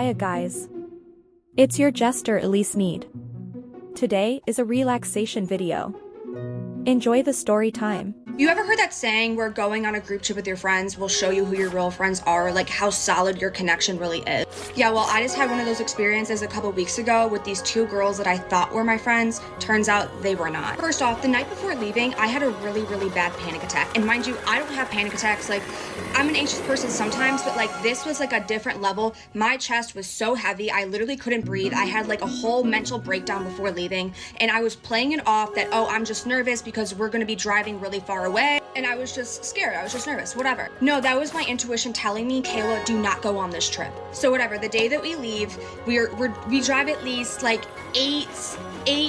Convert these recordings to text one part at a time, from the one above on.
Hiya guys. It's your jester Elise Need. Today is a relaxation video. Enjoy the story time. You ever heard that saying where going on a group trip with your friends will show you who your real friends are, like how solid your connection really is? Yeah, well, I just had one of those experiences a couple weeks ago with these two girls that I thought were my friends. Turns out they were not. First off, the night before leaving, I had a really bad panic attack. And mind you, I don't have panic attacks. Like, I'm an anxious person sometimes, but like this was like a different level. My chest was so heavy, I literally couldn't breathe. I had like a whole mental breakdown before leaving, and I was playing it off that, oh, I'm just nervous because we're gonna be driving really far away, and I was just scared, I was just nervous, whatever. No, that was my intuition telling me, Kayla, do not go on this trip. So whatever, the day that we leave, we drive at least like 8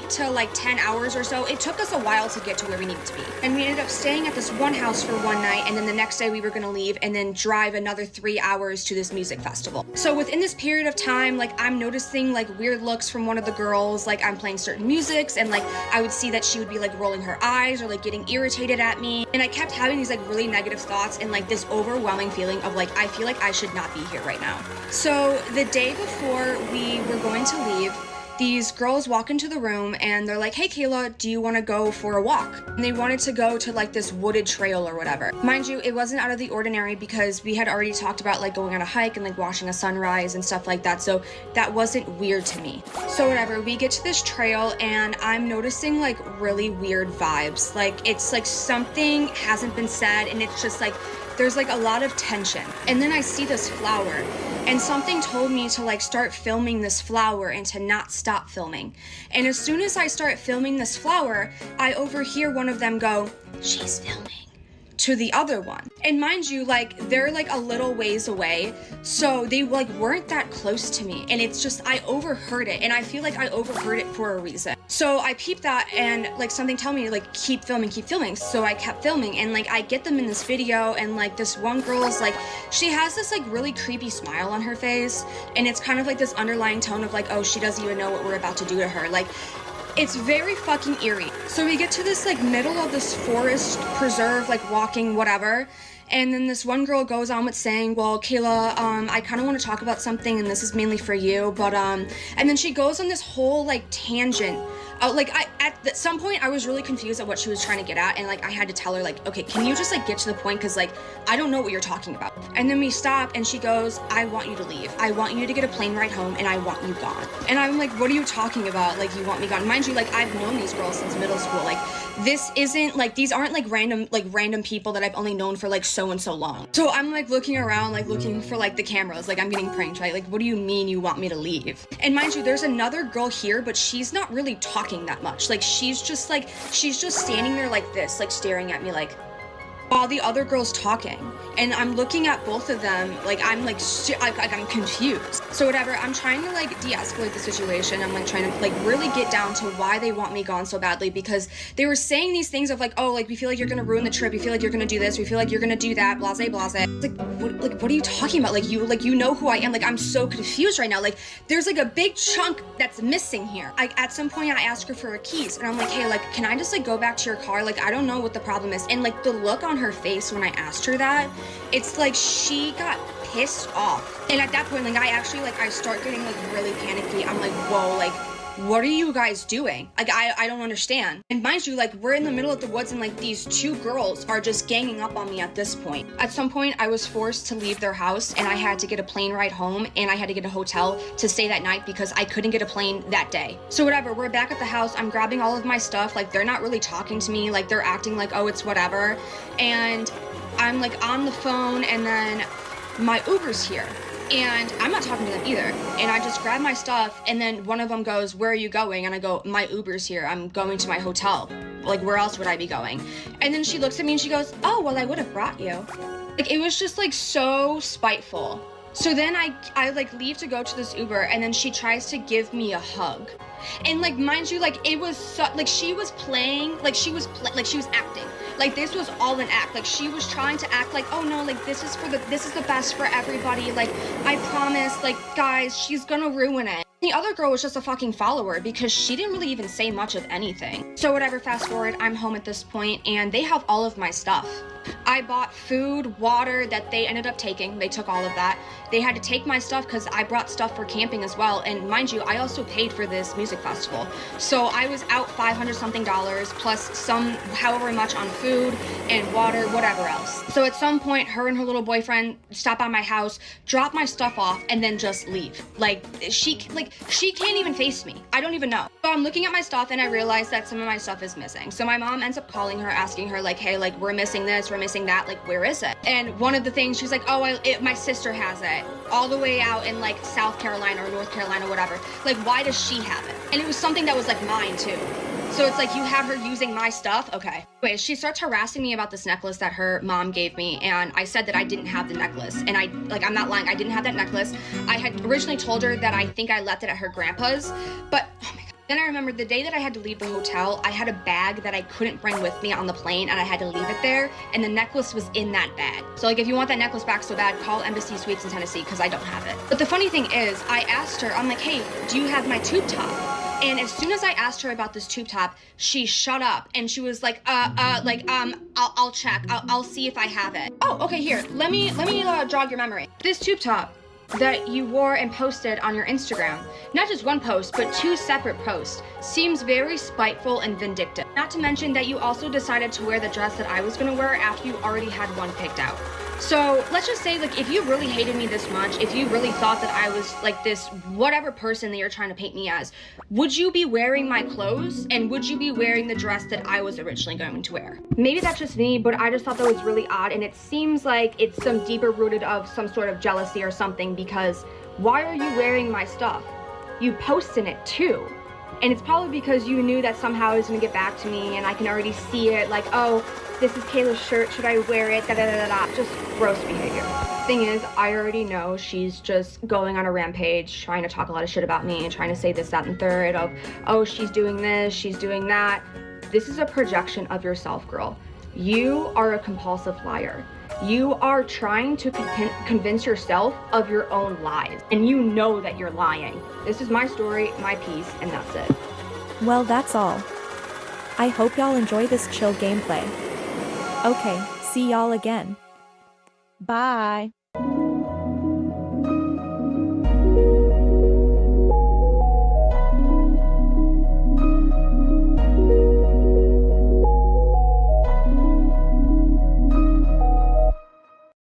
to like 10 hours or so. It took us a while to get to where we needed to be. And we ended up staying at this one house for one night, and then the next day we were gonna leave and then drive another 3 hours to this music festival. So within this period of time, like I'm noticing like weird looks from one of the girls, like I'm playing certain musics, and like I would see that she would be like rolling her eyes or like getting irritated at me. And I kept having these like really negative thoughts and like this overwhelming feeling of like, I feel like I should not be here right now. So the day before we were going to leave, these girls walk into the room and they're like, hey Kayla, do you want to go for a walk? And they wanted to go to like this wooded trail or whatever. Mind you, it wasn't out of the ordinary because we had already talked about like going on a hike and like watching a sunrise and stuff like that, so that wasn't weird to me. So whatever, we get to this trail and I'm noticing like really weird vibes. Like it's like something hasn't been said, and it's just like there's like a lot of tension. And then I see this flower, and something told me to like start filming this flower and to not stop filming. And as soon as I start filming this flower, I overhear one of them go, she's filming, to the other one. And mind you, like they're like a little ways away, so they like weren't that close to me, and it's just I overheard it, and I feel like I overheard it for a reason. So I peeped that, and like something tell me like keep filming. So I kept filming, and like I get them in this video, and like this one girl's like, she has this like really creepy smile on her face, and it's kind of like this underlying tone of like, oh, she doesn't even know what we're about to do to her. Like, it's very fucking eerie. So we get to this like middle of this forest preserve, like walking, whatever. And then this one girl goes on with saying, well, Kayla, I kind of want to talk about something, and this is mainly for you, but, and then she goes on this whole, like, tangent. At some point, I was really confused at what she was trying to get at, and, like, I had to tell her, like, okay, can you just, like, get to the point, because, like, I don't know what you're talking about. And then we stop, and she goes, I want you to leave. I want you to get a plane ride home, and I want you gone. And I'm like, what are you talking about? Like, you want me gone? Mind you, like, I've known these girls since middle school. Like, this isn't, like, these aren't, like, random people that I've only known for, like, so and so long. So I'm like looking around, like looking for like the cameras, like I'm getting pranked, right? Like, what do you mean you want me to leave? And mind you, there's another girl here, but she's not really talking that much. Like she's just standing there like this, like staring at me, like, while the other girl's talking. And I'm looking at both of them, like I'm like I'm confused. So whatever, I'm trying to like de-escalate the situation. I'm like trying to like really get down to why they want me gone so badly, because they were saying these things of like, oh, like we feel like you're gonna ruin the trip, we feel like you're gonna do this, we feel like you're gonna do that, blase blase. Like what are you talking about? Like you know who I am. Like I'm so confused right now. Like there's like a big chunk that's missing here. At some point I asked her for her keys, and I'm like, hey, like can I just like go back to your car? Like I don't know what the problem is. And like the look on her face when I asked her that, it's like she got pissed off. And at that point, like I start getting like really panicky. I'm like, whoa, like what are you guys doing? Like I don't understand. And mind you, like we're in the middle of the woods, and like these two girls are just ganging up on me at this point. At some point I was forced to leave their house, and I had to get a plane ride home, and I had to get a hotel to stay that night because I couldn't get a plane that day. So whatever, we're back at the house, I'm grabbing all of my stuff, like they're not really talking to me, like they're acting like, oh, it's whatever. And I'm like on the phone, and then my Uber's here, and I'm not talking to them either. And I just grab my stuff, and then one of them goes, where are you going? And I go, my Uber's here, I'm going to my hotel. Like, where else would I be going? And then she looks at me and she goes, oh, well, I would have brought you. Like, it was just like so spiteful. So then I like leave to go to this Uber, and then she tries to give me a hug. And like, mind you, like it was so, like she was playing, like she was acting. Like this was all an act. Like she was trying to act like, oh no, like this is the best for everybody. Like I promise, like guys, she's gonna ruin it. The other girl was just a fucking follower because she didn't really even say much of anything. So whatever, fast forward, I'm home at this point and they have all of my stuff. I bought food, water that they ended up taking. They took all of that. They had to take my stuff because I brought stuff for camping as well. And mind you, I also paid for this music festival. So I was out $500 something plus some however much on food and water, whatever else. So at some point, her and her little boyfriend stop by my house, drop my stuff off, and then just leave. She can't even face me. I don't even know. So I'm looking at my stuff and I realize that some of my stuff is missing. So my mom ends up calling her, asking her like, hey, like we're missing this, we're missing that, like where is it? And one of the things she's like, oh, my sister has it all the way out in like South Carolina or North Carolina, whatever. Like, why does she have it? And it was something that was like mine too. So it's like you have her using my stuff? Okay. Anyway, she starts harassing me about this necklace that her mom gave me, and I said that I didn't have the necklace. And I'm not lying, I didn't have that necklace. I had originally told her that I think I left it at her grandpa's, but oh my God. Then I remembered the day that I had to leave the hotel, I had a bag that I couldn't bring with me on the plane and I had to leave it there, and the necklace was in that bag. So like if you want that necklace back so bad, call Embassy Suites in Tennessee because I don't have it. But the funny thing is, I asked her, I'm like, hey, do you have my tube top? And as soon as I asked her about this tube top, she shut up and she was like, I'll check. I'll see if I have it. Oh, okay, here. Let me jog your memory. This tube top that you wore and posted on your Instagram, not just one post, but 2 separate posts, seems very spiteful and vindictive. Not to mention that you also decided to wear the dress that I was gonna wear after you already had one picked out. So let's just say, like, if you really hated me this much, if you really thought that I was like this whatever person that you're trying to paint me as, would you be wearing my clothes and would you be wearing the dress that I was originally going to wear? Maybe that's just me, but I just thought that was really odd, and it seems like it's some deeper rooted of some sort of jealousy or something, because why are you wearing my stuff? You posted it too. And it's probably because you knew that somehow it was gonna get back to me, and I can already see it, like, oh, this is Kayla's shirt, should I wear it, da-da-da-da-da. Just gross behavior. Thing is, I already know she's just going on a rampage, trying to talk a lot of shit about me, and trying to say this, that, and third of, oh, she's doing this, she's doing that. This is a projection of yourself, girl. You are a compulsive liar. You are trying to convince yourself of your own lies, and you know that you're lying. This is my story, my piece, and that's it. Well, that's all. I hope y'all enjoy this chill gameplay. Okay, see y'all again. Bye.